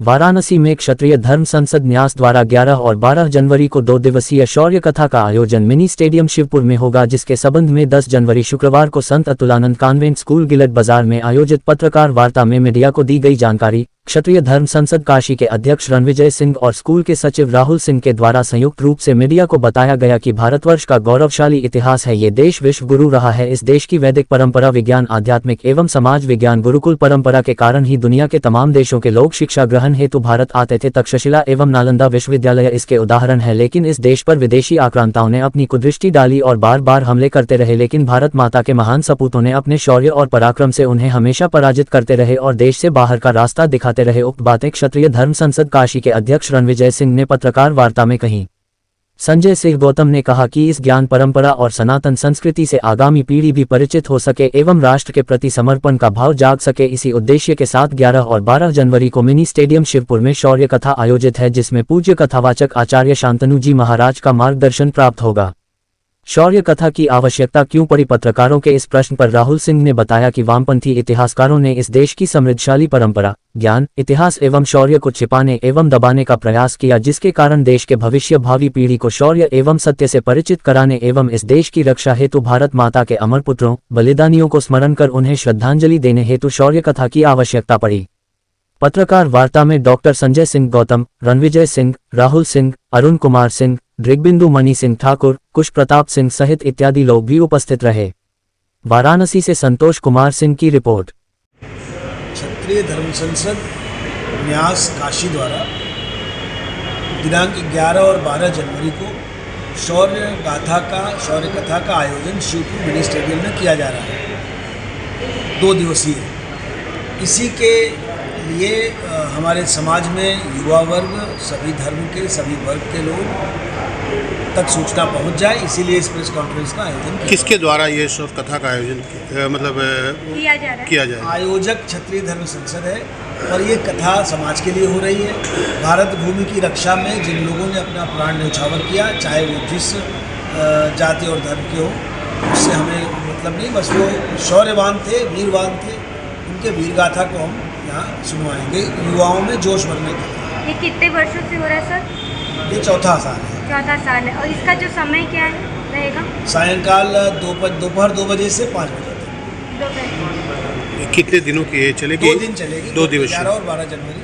वाराणसी में क्षत्रिय धर्म संसद न्यास द्वारा 11 और 12 जनवरी को 2 दिवसीय शौर्य कथा का आयोजन मिनी स्टेडियम शिवपुर में होगा, जिसके संबंध में 10 जनवरी शुक्रवार को संत अतुलानंद कॉन्वेंट स्कूल गिलट बाजार में आयोजित पत्रकार वार्ता में मीडिया को दी गई जानकारी। क्षत्रिय धर्म संसद काशी के अध्यक्ष रणविजय सिंह और स्कूल के सचिव राहुल सिंह के द्वारा संयुक्त रूप से मीडिया को बताया गया कि भारतवर्ष का गौरवशाली इतिहास है। ये देश विश्व गुरु रहा है। इस देश की वैदिक परंपरा, विज्ञान, आध्यात्मिक एवं समाज विज्ञान गुरुकुल परंपरा के कारण ही दुनिया के तमाम देशों के लोग शिक्षा ग्रहण हेतु भारत आते थे। तक्षशिला एवं नालंदा विश्वविद्यालय इसके उदाहरण है। लेकिन इस देश पर विदेशी आक्रांताओं ने अपनी कुदृष्टि डाली और बार बार हमले करते रहे, लेकिन भारत माता के महान सपूतों ने अपने शौर्य और पराक्रम से उन्हें हमेशा पराजित करते रहे और देश से बाहर का रास्ता दिखाते रहे। उक्त बातें क्षत्रिय धर्म संसद काशी के अध्यक्ष रणविजय सिंह ने पत्रकार वार्ता में कही। संजय सिंह गौतम ने कहा कि इस ज्ञान परंपरा और सनातन संस्कृति से आगामी पीढ़ी भी परिचित हो सके एवं राष्ट्र के प्रति समर्पण का भाव जाग सके। इसी उद्देश्य के साथ 11 और 12 जनवरी को मिनी स्टेडियम शिवपुर में शौर्य कथा आयोजित है, जिसमें पूज्य कथावाचक आचार्य शांतनु जी महाराज का मार्गदर्शन प्राप्त होगा। शौर्य कथा की आवश्यकता क्यों पड़ी? पत्रकारों के इस प्रश्न पर राहुल सिंह ने बताया कि वामपंथी इतिहासकारों ने इस देश की समृद्धशाली परंपरा, ज्ञान, इतिहास एवं शौर्य को छिपाने एवं दबाने का प्रयास किया, जिसके कारण देश के भविष्य भावी पीढ़ी को शौर्य एवं सत्य से परिचित कराने एवं इस देश की रक्षा हेतु भारत माता के अमर पुत्रों, बलिदानियों को स्मरण कर उन्हें श्रद्धांजलि देने हेतु शौर्य कथा की आवश्यकता पड़ी। पत्रकार वार्ता में डॉक्टर संजय सिंह गौतम, रणविजय सिंह, राहुल सिंह, अरुण कुमार सिंह, दृग्बिंदु मणि सिंह ठाकुर, कुश प्रताप सिंह सहित इत्यादि लोग भी उपस्थित रहे। वाराणसी से संतोष कुमार सिंह की रिपोर्ट। क्षत्रिय धर्म संसद न्यास काशी द्वारा दिनांक 11 और 12 जनवरी को शौर्य कथा का आयोजन शिवपुर मिनी स्टेडियम में किया जा रहा है, 2 दिवसीय। इसी के लिए हमारे समाज में युवा वर्ग, सभी धर्म के, सभी वर्ग के लोग तक सूचना पहुंच जाए, इसीलिए इस प्रेस कॉन्फ्रेंस का आयोजन किसके द्वारा ये शौर्य कथा का आयोजन किया जाए? आयोजक क्षत्रिय धर्म संसद है और ये कथा समाज के लिए हो रही है। भारत भूमि की रक्षा में जिन लोगों ने अपना प्राण न्यौछावर किया, चाहे वो जिस जाति और धर्म के हो, उससे हमें मतलब नहीं, बस वो शौर्यवान थे, वीरवान थे, उनके वीर गाथा को हम यहाँ सुनवाएंगे युवाओं में जोश भरने के लिए। ये कितने वर्षों से हो रहा है सर? ये चौथा साल है। और इसका जो समय क्या है रहेगा? सायंकाल दोपहर 2 बजे से 5 बजे तक। कितने दिनों की ये चलेगी? 2 दिन चलेगी। 2 दिवस, 11 और 12 जनवरी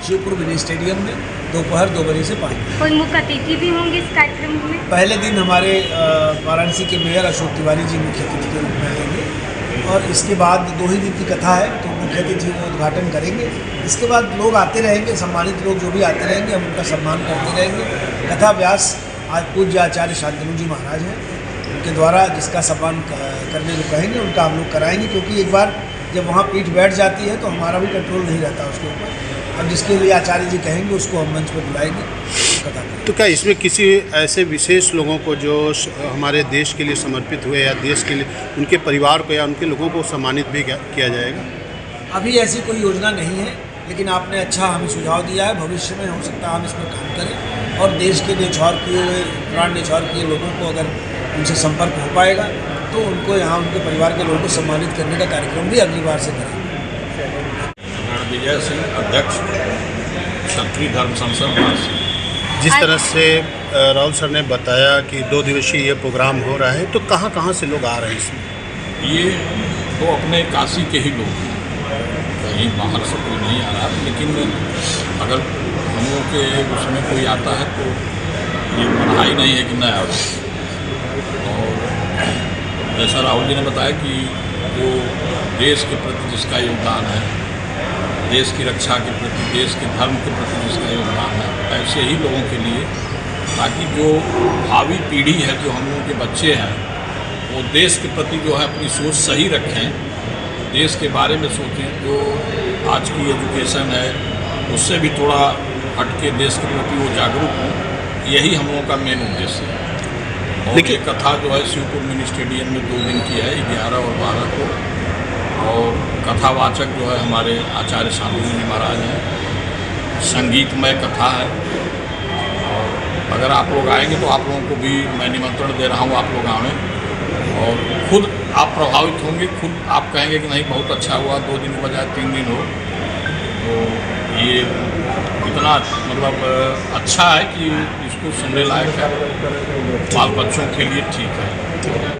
शिवपुर मिनी स्टेडियम में दोपहर 2 बजे से 5 बजे। कोई मुख्य अतिथि भी होंगे इस कार्यक्रम में? पहले दिन हमारे वाराणसी के मेयर अशोक तिवारी जी मुख्य अतिथि के रूप में आएंगे और इसके बाद 2 ही दिन की कथा है, तो मुख्य अतिथि उद्घाटन करेंगे। इसके बाद लोग आते रहेंगे, सम्मानित लोग जो भी आते रहेंगे, हम उनका सम्मान करते रहेंगे। कथा व्यास आज पूज्य आचार्य शांतनु जी महाराज हैं, उनके द्वारा जिसका सम्मान करने को कहेंगे उनका हम लोग कराएंगे, क्योंकि एक बार जब वहाँ पीठ बैठ जाती है तो हमारा भी कंट्रोल नहीं रहता उसके ऊपर। अब जिसके लिए आचार्य जी कहेंगे उसको हम मंच पर बुलाएंगे, कथा। तो क्या इसमें किसी ऐसे विशेष लोगों को जो हमारे देश के लिए समर्पित हुए या देश के लिए उनके परिवार को या उनके लोगों को सम्मानित भी किया जाएगा? अभी ऐसी कोई योजना नहीं है, लेकिन आपने अच्छा हमें सुझाव दिया है। भविष्य में हो सकता है हम इसमें काम करें और देश के न्यौछावर किए हुए, प्राण न्यौछावर किए लोगों को अगर उनसे संपर्क हो पाएगा तो उनको यहाँ उनके परिवार के लोगों को सम्मानित करने का कार्यक्रम भी अगली बार से करेंगे। रणविजय सिंह, अध्यक्ष क्षत्रिय धर्म संसद। जिस तरह से राहुल सर ने बताया कि 2 दिवसीय ये प्रोग्राम हो रहा है, तो कहाँ से लोग आ रहे हैं इसमें? ये तो अपने काशी के ही लोग हैं, कहीं बाहर से कोई नहीं आ रहा, लेकिन अगर हम लोग के उसमें कोई आता है तो ये पढ़ाई नहीं है कि नया। और जैसा राहुल जी ने बताया कि वो देश के प्रति जिसका योगदान है, देश की रक्षा के प्रति, देश के धर्म के प्रति जिसका योगदान है, ऐसे ही लोगों के लिए, ताकि जो भावी पीढ़ी है, जो हम लोगों के बच्चे हैं, वो देश के प्रति जो है अपनी सोच सही रखें, देश के बारे में सोचें। जो आज की एजुकेशन है उससे भी थोड़ा हट के देश के प्रति वो जागरूक हों, यही हम लोगों का मेन उद्देश्य है। और ये कथा जो है शिवपुर मिनी स्टेडियम में 2 दिन की है, 11 और 12 को। और कथावाचक जो है हमारे आचार्य शांतनु जी महाराज हैं। संगीतमय कथा है और अगर आप लोग आएंगे तो आप लोगों को भी मैं निमंत्रण दे रहा हूँ, आप लोग आएँ और खुद आप प्रभावित होंगे, खुद आप कहेंगे कि नहीं बहुत अच्छा हुआ, 2 दिन के बजाय 3 दिन हो। तो ये इतना मतलब अच्छा है कि इसको सुनने लायक है, बाल बच्चों के लिए ठीक है।